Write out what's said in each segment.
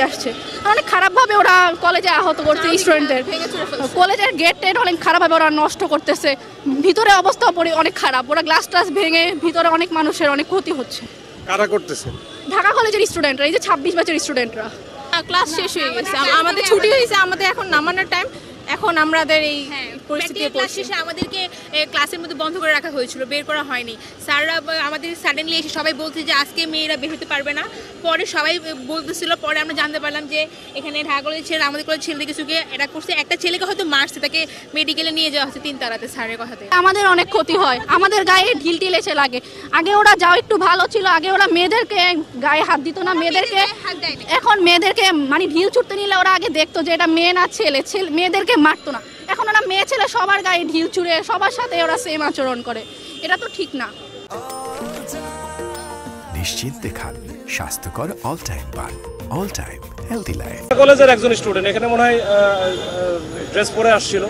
আসছে অনেক খারাপভাবে ওরা কলেজে আহত করছে স্টুডেন্টদের, কলেজের গেট টেট অনেক খারাপভাবে ওরা নষ্ট করতেছে, ভিতরে অবস্থা অনেক খারাপ, ওরা গ্লাস টাস ভেঙে ভিতরে অনেক মানুষের অনেক ক্ষতি হচ্ছে। কারা করতেছে? ঢাকা কলেজের স্টুডেন্টরা, এই যে 26 ব্যাচের স্টুডেন্টরা। ক্লাস শেষ হয়ে গেছে, আমাদের ছুটি হয়েছে, আমাদের এখন নামানোর টাইম। এখন আমাদের এই পরিস্থিতি ক্লাস শেষে আমাদেরকে ক্লাসের মধ্যে বন্ধ করে রাখা হয়েছিল, বের করা হয়নি। স্যাররা আমাদের সাডেনলি এসে সবাই বলছে যে আজকে মেয়েরা বের হতে পারবে না। পরে সবাই বলতেছিল, পরে আমরা জানতে পারলাম যে এখানে ঢাকা কলেজের ছেলে আমাদের কলেজের ছেলেদের কিছুকে এটা করছে, একটা ছেলেকে হয়তো মারছে, তাকে মেডিকেলে নিয়ে যাওয়া হচ্ছে 3 তারাতে স্যারের কথাতে। আমাদের অনেক ক্ষতি হয়, আমাদের গায়ে ঢিল টিল এসে লাগে। আগে ওরা যাও একটু ভালো ছিল, আগে ওরা মেয়েদেরকে গায়ে হাত দিত না, মেয়েদেরকে এখন মেয়েদেরকে মানে ঢিল ছুটতে নিলে ওরা আগে দেখতো যে এটা মেয়ে না ছেলে, মেয়েদেরকে মারতো না। এখন ওরা মেয়ে ছেলে সবার গায়ে ঢিল ছুঁড়ে সবার সাথে ওরা সেম আচরণ করে, এটা তো ঠিক না। নিশ্চিন্তে খান স্বাস্থ্যকর অল টাইম পান, অল টাইম হেলদি লাইফ। কলেজের একজন স্টুডেন্ট এখানে মনে হয় ড্রেস পরে আসছিল,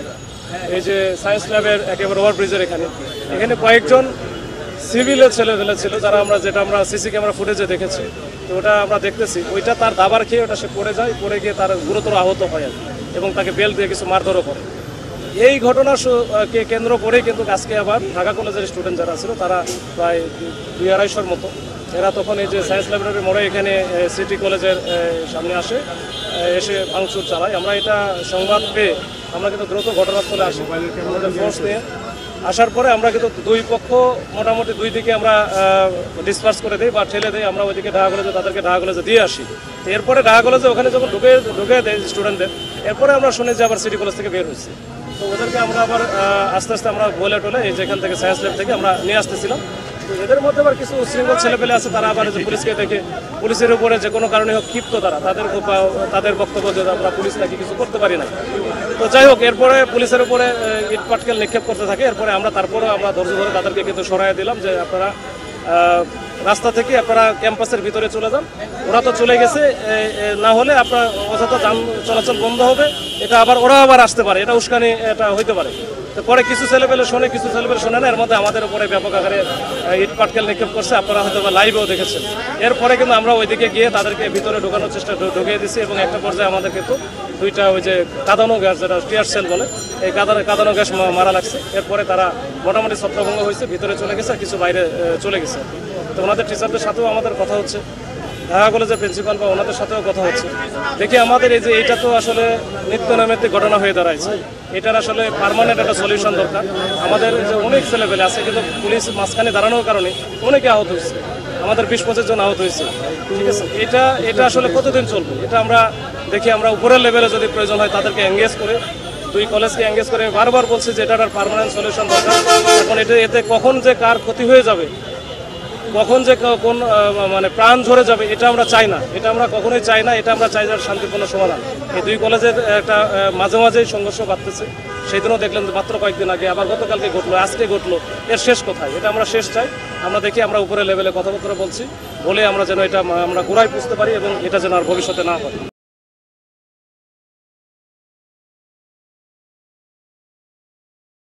এই যে সায়েন্স ল্যাবের একেবারে ওভারব্রিজের এখানে কয়েকজন সিভিলের ছেলেপেলে ছিল, যারা আমরা সিসি ক্যামেরা ফুটেজে দেখেছি। তো ওটা আমরা দেখতেছি, ওইটা তার দাবার খেয়ে ওটা সে পড়ে যায়, পড়ে গিয়ে তার গুরুতর আহত হয় এবং তাকে বেল দিয়ে কিছু মারধরও করে। এই ঘটনাকে কেন্দ্র করেই কিন্তু আজকে আবার ঢাকা কলেজের স্টুডেন্ট যারা ছিল তারা প্রায় 2-250-র মতো, এরা তখন এই যে সায়েন্স ল্যাবরেটরি মোড়ে এখানে সিটি কলেজের সামনে এসে ভাঙচুর চালায়। আমরা এটা সংবাদ পেয়ে আমরা কিন্তু দ্রুত ঘটনাস্থলে আসি, আমাদের ফোর্স নিয়ে আসার পরে আমরা কিন্তু দুই পক্ষ মোটামুটি দুই দিকে আমরা ডিসপার্স করে দিই বা ঠেলে দিই। আমরা ওইদিকে ঢাকা কলেজে তাদেরকে ঢাকা কলেজে দিয়ে আসি। এরপরে ঢাকা কলেজে ওখানে যখন ঢুকে দেয় স্টুডেন্টদের, এরপরে আমরা শুনি যে আবার সিটি কলেজ থেকে বের হয়েছে। তো ওদেরকে আমরা আবার আস্তে আস্তে আমরা বলে টোলে এই যেখান থেকে সায়েন্স ল্যাব থেকে আমরা নিয়ে আসতেছিলাম। তো এদের মধ্যে আবার কিছু শৃঙ্খল ছেলেপেলে আছে, তারা আবার যে পুলিশকে দেখে পুলিশের উপরে যে কোনো কারণে হোক ক্ষিপ্ত, তাদের বক্তব্য যে আমরা পুলিশ নাকি কিছু করতে পারি না। তো যাই হোক, এরপরে পুলিশের উপরে ইট পাটকেল নিক্ষেপ করতে থাকে। এরপরে আমরা ধৈর্য ধরে তাদেরকে কিন্তু সরাই দিলাম যে আপনারা রাস্তা থেকে আপনারা ক্যাম্পাসের ভিতরে চলে যান। ওরা তো চলে গেছে, না হলে আপনার অযথা যান চলাচল বন্ধ হবে, এটা ওরা আবার আসতে পারে, এটা উস্কানি এটা হইতে পারে। তো পরে কিছু ছেলেপেলে শোনে, কিছু ছেলেপেলে শোনে না, এর মধ্যে আমাদের উপরে ব্যাপক আকারে ইট পাটকেল নিক্ষেপ করছে, আপনারা হয়তো বা লাইভেও দেখেছেন। এরপরে কিন্তু আমরা ওইদিকে গিয়ে তাদেরকে ভিতরে ঢোকানোর চেষ্টা ঢুকিয়ে দিচ্ছি এবং একটা পর্যায়ে আমাদের কিন্তু দুইটা ওই যে কাঁদানো গ্যাস, যেটা টিয়ার সেল বলে, এই কাঁদানো গ্যাস মারা লাগছে। এরপরে তারা মোটামুটি ছত্রভঙ্গ হয়েছে, ভিতরে চলে গেছে, আর কিছু বাইরে চলে গেছে। তো ওনাদের টিচারদের সাথেও আমাদের কথা হচ্ছে, ঢাকা কলেজের প্রিন্সিপাল বা ওনাদের সাথেও কথা হচ্ছে। দেখি আমাদের এই যে এইটা তো আসলে নিত্য নৈমিত্তিক ঘটনা হয়ে দাঁড়াইছে, এটার আসলে পার্মানেন্ট একটা সলিউশন দরকার। আমাদের যে অনেক ছেলেপেলে আছে, কিন্তু পুলিশ মাঝখানে দাঁড়ানোর কারণে অনেকে আহত হয়েছে, আমাদের 20-25 জন আহত হয়েছে। ঠিক আছে, এটা আসলে কতদিন চলবে? এটা আমরা দেখি, আমরা উপরের লেভেলে যদি প্রয়োজন হয় তাদেরকে এঙ্গেজ করে, দুই কলেজকে এঙ্গেজ করে বারবার বলছি যে এটার পার্মানেন্ট সলিউশন দরকার। এখন এতে কখন যে কার ক্ষতি হয়ে যাবে, কখন যে কোন মানে প্রাণ ঝরে যাবে, এটা আমরা চাই না, এটা আমরা কখনোই চাই না। এটা আমরা চাই যার শান্তিপূর্ণ সমাধান। এই দুই কলেজের একটা মাঝে মাঝেই সংঘর্ষ বাড়তেছে, সেই দিনও দেখলেন মাত্র কয়েকদিন আগে, আবার গতকালকে ঘটলো, আজকে ঘটলো। এর শেষ কোথায়? এটা আমরা শেষ চাই। আমরা দেখি আমরা উপরে লেভেলে কথাবার্তা বলছি, বলে আমরা যেন এটা আমরা গোড়ায় বুঝতে পারি এবং এটা যেন আর ভবিষ্যতে না হয়।